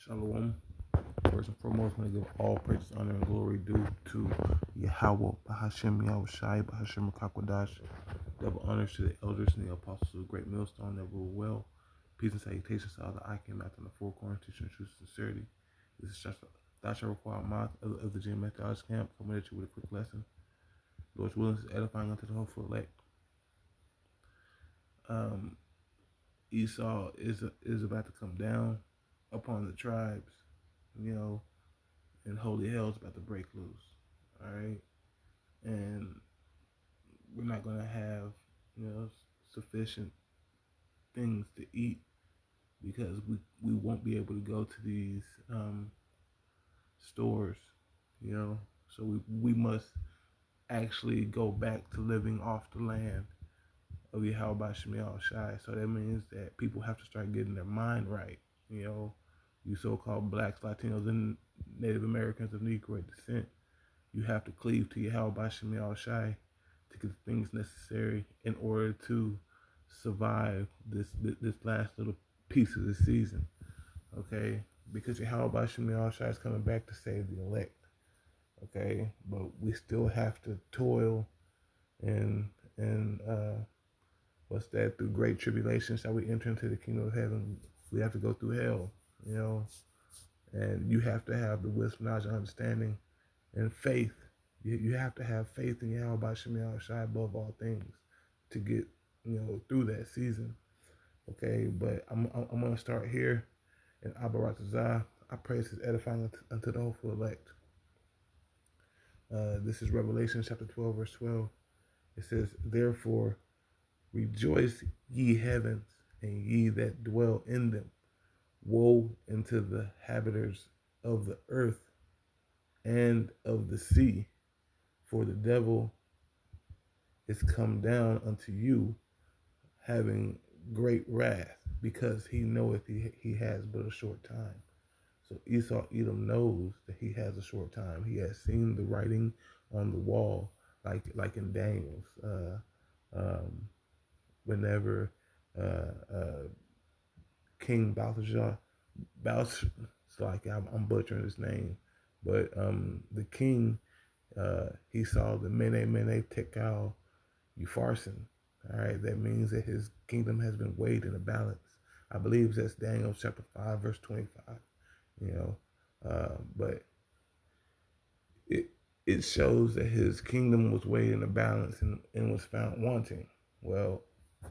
Shalom. First and foremost, I want to give all praise, honor, and glory due to Yahweh, Bahashem Yahushai, Bahashem Kakwadash. Double honors to the elders and the apostles of the great millstone that rule well. Peace and salutations to all the I came out in the four corners, teaching truth and sincerity. This is just that shall require mouth of the Gym Methodist camp, coming at you with a quick lesson. Lord's willing is edifying unto the hopeful elect. Um, Esau is about to come down upon the tribes, you know, and holy hell's about to break loose. All right, and we're not gonna have sufficient things to eat because we won't be able to go to these stores, you know. So we must actually go back to living off the land of Yahweh Shemiel Shai. So that means that people have to start getting their mind right, you know. You so-called blacks, Latinos, and Native Americans of Negroid descent, you have to cleave to Yahweh Shemiel Shai to get the things necessary in order to survive this last little piece of the season. Okay, because Yahweh Shemiel Shai is coming back to save the elect. Okay, but we still have to toil and what's that? Through great tribulation shall we enter into the kingdom of heaven. We have to go through hell, you know, and you have to have the wisdom, knowledge, and understanding, and faith. You have to have faith in Yahweh Shemiah Shai above all things to get through that season. Okay, but I'm gonna start here in Abaratazah. I praise His edifying unto the hopeful elect. This is Revelation chapter 12, verse 12. It says, "Therefore rejoice, ye heavens, and ye that dwell in them. Woe unto the habitants of the earth and of the sea, for the devil is come down unto you, having great wrath, because he knoweth he has but a short time." So Esau Edom knows that he has a short time. He has seen the writing on the wall, like in Daniel's. Whenever King Belshazzar, it's like I'm butchering his name, but the king, he saw the Mene Tekel Upharsin. All right, that means that his kingdom has been weighed in a balance. I believe that's Daniel chapter 5, verse 25. You know, but it it shows that his kingdom was weighed in a balance and was found wanting. Well,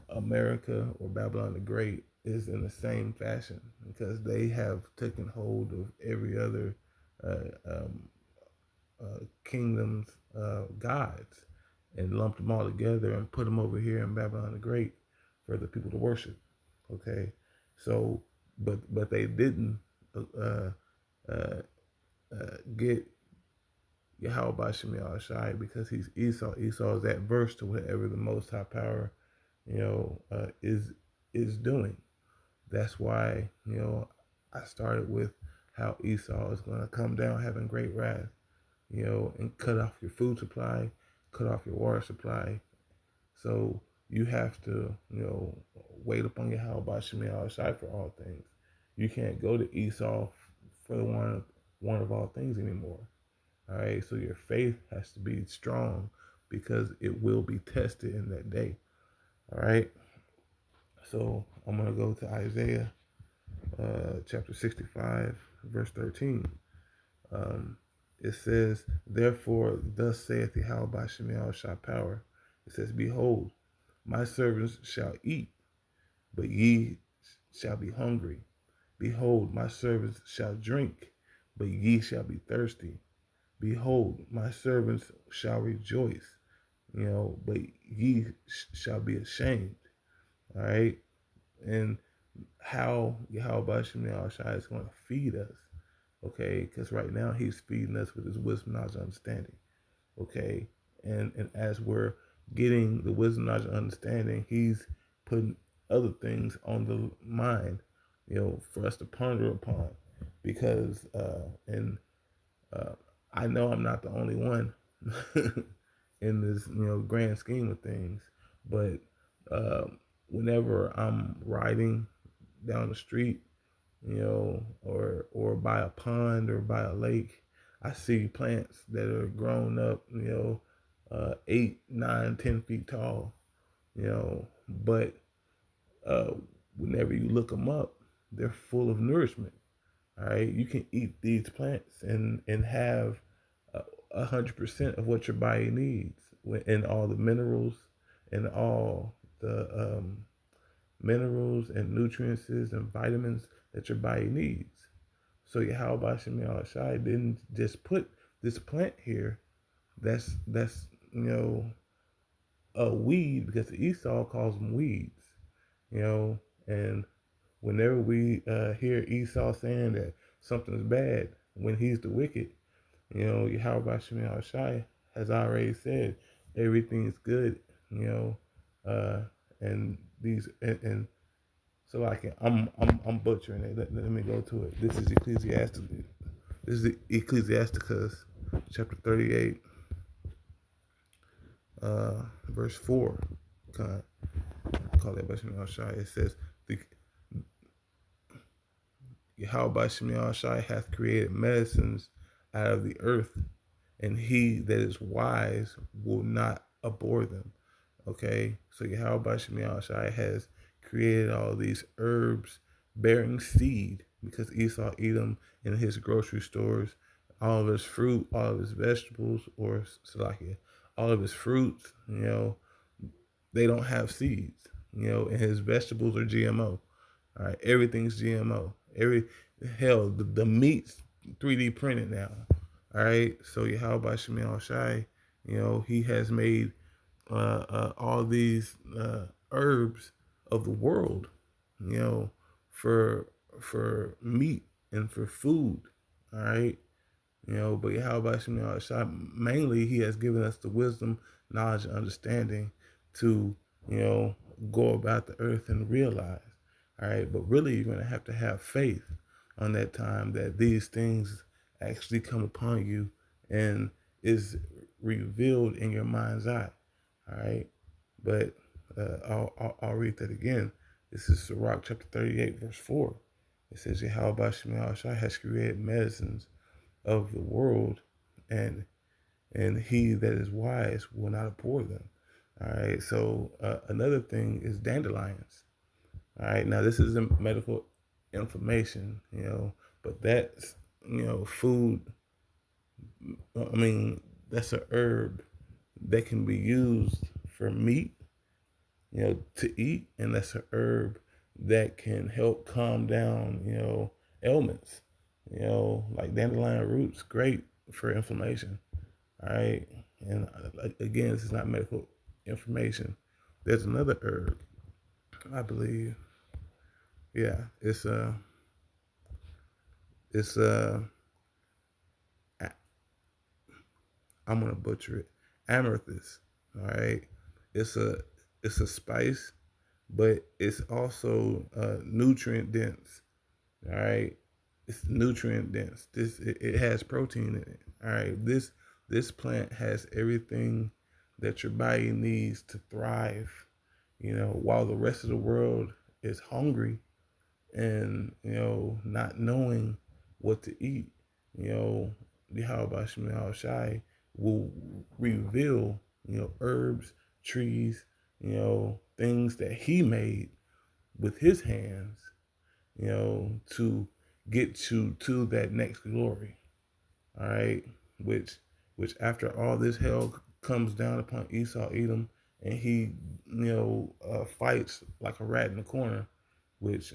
America or Babylon the Great is in the same fashion because they have taken hold of every other kingdom's gods and lumped them all together and put them over here in Babylon the Great for the people to worship. Okay, so but they didn't uh, uh, get Yahweh Shemiah Shai because he's Esau. Esau is adverse to whatever the Most High Power, is doing. That's why I started with how Esau is going to come down having great wrath, and cut off your food supply, cut off your water supply. So you have to, wait upon Yahweh Shemiah Shai for all things. You can't go to Esau for the one of all things anymore. All right, so your faith has to be strong because it will be tested in that day. All right, so I'm going to go to Isaiah chapter 65, verse 13. It says, "Therefore, thus saith the Yahweh Shemiah Shai power." It says, "Behold, my servants shall eat, but ye shall be hungry. Behold, my servants shall drink, but ye shall be thirsty. Behold, my servants shall rejoice, but ye shall be ashamed." All right, and how Yahweh Shemiah Shai is going to feed us, okay? Because right now he's feeding us with his wisdom, knowledge, and understanding, okay? And as we're getting the wisdom, knowledge, and understanding, he's putting other things on the mind, for us to ponder upon, because and I know I'm not the only one in this, grand scheme of things, but whenever I'm riding down the street or by a pond or by a lake. I see plants that are grown up, 8, 9, 10 feet tall, but uh, whenever you look them up, they're full of nourishment. All right, you can eat these plants and have 100% of what your body needs, and all the minerals and all the minerals and nutrients and vitamins that your body needs. So Yahweh Shem Shai didn't just put this plant here. That's a weed, because Esau calls them weeds. You know, and whenever we hear Esau saying that something's bad when he's the wicked, Yahweh Shem Shai has already said everything's good. You know, and these and so like I'm butchering it. Let me go to it. This is Ecclesiastes. This is Ecclesiasticus chapter 38, verse 4. Call that by Shemiah Shai. It says, the Yahweh Shemiah Shai hath created medicines out of the earth, and he that is wise will not abhor them. Okay, so Yahweh Shemiah Shai has created all these herbs bearing seed, because Esau eat them in his grocery stores. All of his fruit, all of his vegetables, or Salakia, all of his fruits, they don't have seeds. And his vegetables are GMO. All right, everything's GMO. Hell, the meat's 3D printed now. All right, so Yahweh Shemiah Shai, he has made all these herbs of the world, you know, for meat and for food. All right, but Yahweh Shemiah Shai, mainly he has given us the wisdom, knowledge, and understanding to, you know, go about the earth and realize. All right, but really you're gonna have to have faith on that time that these things actually come upon you and is revealed in your mind's eye. All right, but I'll read that again. This is Sirach chapter 38, verse 4. It says, Yahweh Shemiah Shai has created medicines of the world, and he that is wise will not abhor them. All right. So another thing is dandelions. All right. Now this isn't medical information, but that's food. I mean, that's a herb that can be used for meat, to eat, and that's a herb that can help calm down, ailments. Like dandelion roots, great for inflammation. All right, and again, this is not medical information. There's another herb, I believe. Yeah, it's I'm gonna butcher it. Amethyst. All right, it's a it's a spice, but it's also nutrient dense. All right, it's nutrient dense. It has protein in it. All right, this plant has everything that your body needs to thrive. While the rest of the world is hungry and not knowing what to eat, the Yahweh Shemiah Shai will reveal herbs, trees, things that he made with his hands, to get you to that next glory. All right, which after all this hell comes down upon Esau, Edom, and he fights like a rat in the corner, which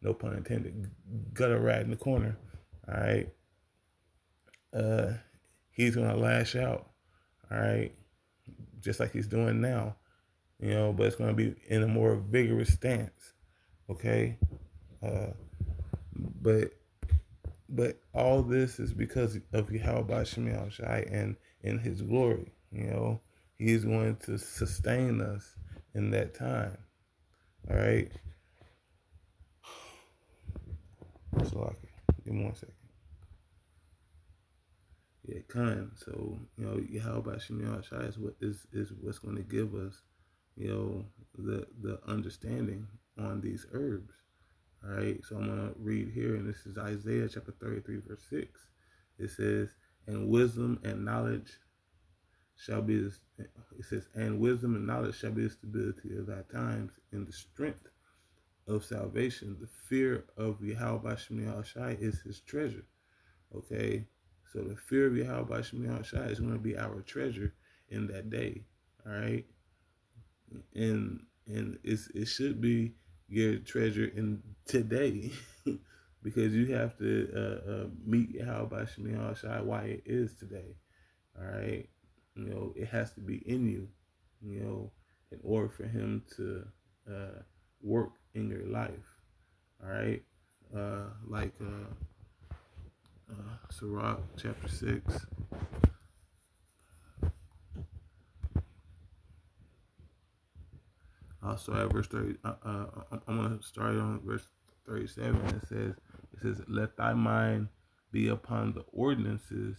no pun intended, gut a rat in the corner. All right, uh, he's gonna lash out. All right, just like he's doing now, but it's gonna be in a more vigorous stance. Okay, uh, but all this is because of Yahweh Shemiah Shai and in his glory. He's going to sustain us in that time. All right. So give me 1 second. Yeah, kind. So Yahweh Shemiah Shai is what's going to give us the understanding on these herbs. All right, so I'm going to read here, and this is Isaiah chapter 33, verse 6. It says, and wisdom and knowledge shall be, it says, and wisdom and knowledge shall be the stability of thy times, and the strength of salvation. The fear of Yahweh Shemi Shai is his treasure. Okay, so the fear of Yahweh Shemi Shai is going to be our treasure in that day. All right, and it should be your treasure in today, because you have to meet Yahweh Shemi Shai why it is today. All right, it has to be in you, in order for him to work in your life. All right, like Sirach chapter 6. I'll start at verse 30. I'm going to start on verse 37. It says, let thy mind be upon the ordinances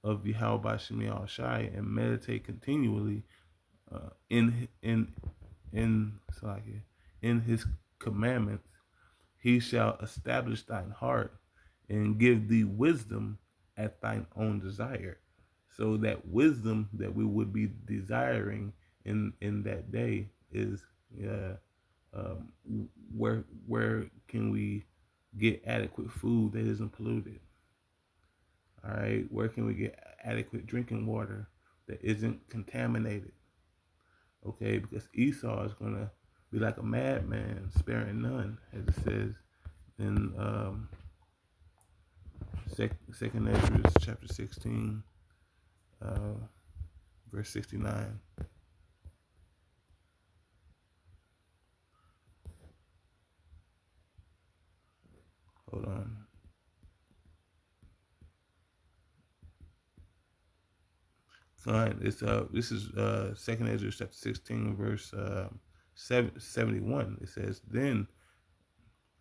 of Yahweh Shemi Shai, and meditate continually in Salakia, in his commandments. He shall establish thine heart and give thee wisdom at thine own desire. So that wisdom that we would be desiring in that day is um, where can we get adequate food that isn't polluted? All right, where can we get adequate drinking water that isn't contaminated? Okay, because Esau is gonna be like a madman, sparing none, as it says in Second Ezra chapter 16, uh, verse 69. Hold on. Fine. This is Second Ezra chapter 16, verse 71. It says, then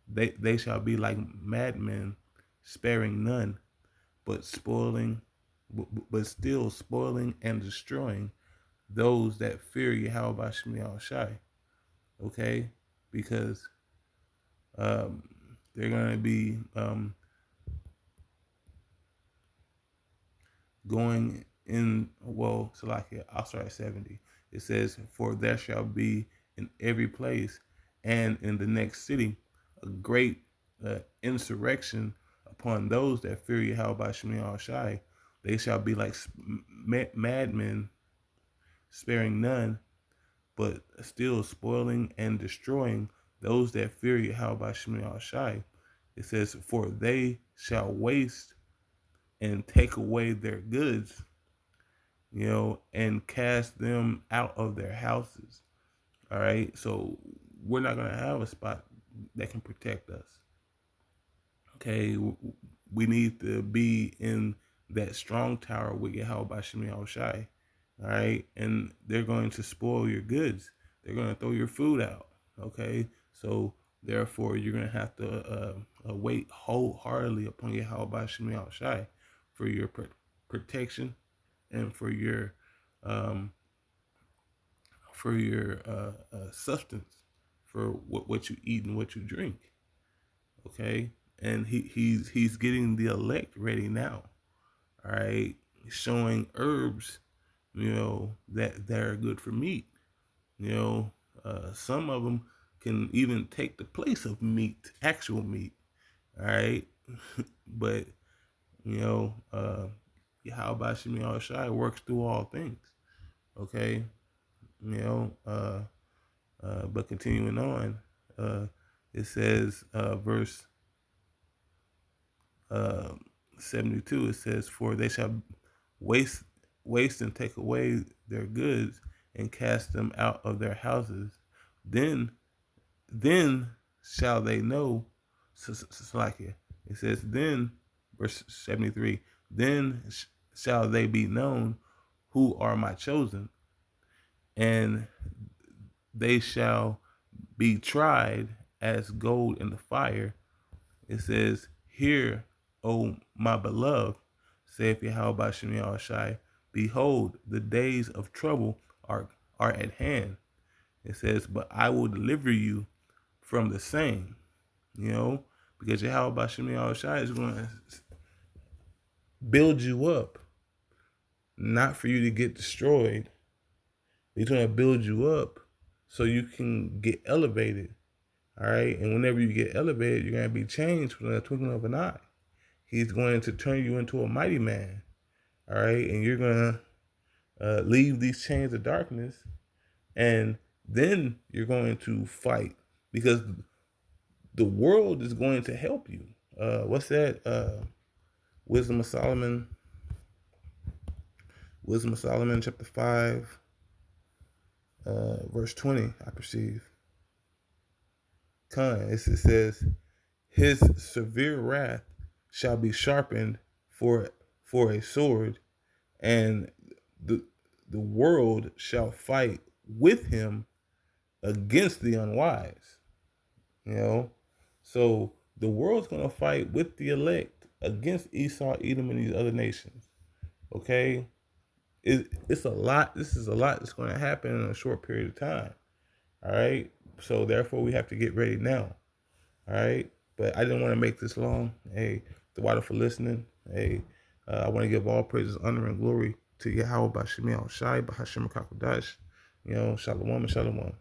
they shall be like madmen, sparing none, but spoiling, but still spoiling and destroying those that fear Yahweh Shemi Shai. Okay, because um, they're gonna be going in. Well, Salakia, I'll start at 70. It says, for there shall be in every place and in the next city a great insurrection upon those that fear Yahweh Shemi Shai. They shall be like madmen, sparing none, but still spoiling and destroying those that fear Yahweh Shemi Shai. It says, for they shall waste and take away their goods, and cast them out of their houses. All right. So we're not going to have a spot that can protect us. Okay. We need to be in that strong tower with Yahweh Shemi Shai. All right. And they're going to spoil your goods. They're going to throw your food out. Okay. So therefore, you're going to have to wait wholeheartedly upon Yahweh Shemi Shai for your protection and um, for your substance, for what you eat and what you drink. Okay, and he's getting the elect ready now. All right, showing herbs, that are good for meat. You know, some of them can even take the place of meat, actual meat. All right, but Yahweh Shemi Shai works through all things. Okay, you know, but continuing on, it says, verse uh, 72, it says, for they shall waste, waste and take away their goods and cast them out of their houses. Then, then shall they know, Salakia. It says, then, verse 73, then shall they be known who are my chosen, and they shall be tried as gold in the fire. It says, hear, O my beloved, saith Yahweh Shemi Shai, behold, the days of trouble are at hand. It says, but I will deliver you from the same. you know, because Yahweh Bashim Yahushai is going to build you up, not for you to get destroyed. He's going to build you up so you can get elevated. All right. And whenever you get elevated, you're going to be changed within a twinkling of an eye. He's going to turn you into a mighty man. All right. And you're going to leave these chains of darkness. And then you're going to fight because the world is going to help you. What's that? Wisdom of Solomon. Wisdom of Solomon, chapter 5, verse 20, I perceive. It says, his severe wrath shall be sharpened for a sword, and the world shall fight with him against the unwise. You know, so the world's gonna fight with the elect against Esau, Edom, and these other nations. Okay, it's a lot. This is a lot that's going to happen in a short period of time. All right, so therefore we have to get ready now. All right, but I didn't want to make this long. Hey, the water for listening. Hey, I want to give all praises, honor, and glory to Yahweh Bashim Shai Bahashim Kakodash. You know, Shalom and Shalom.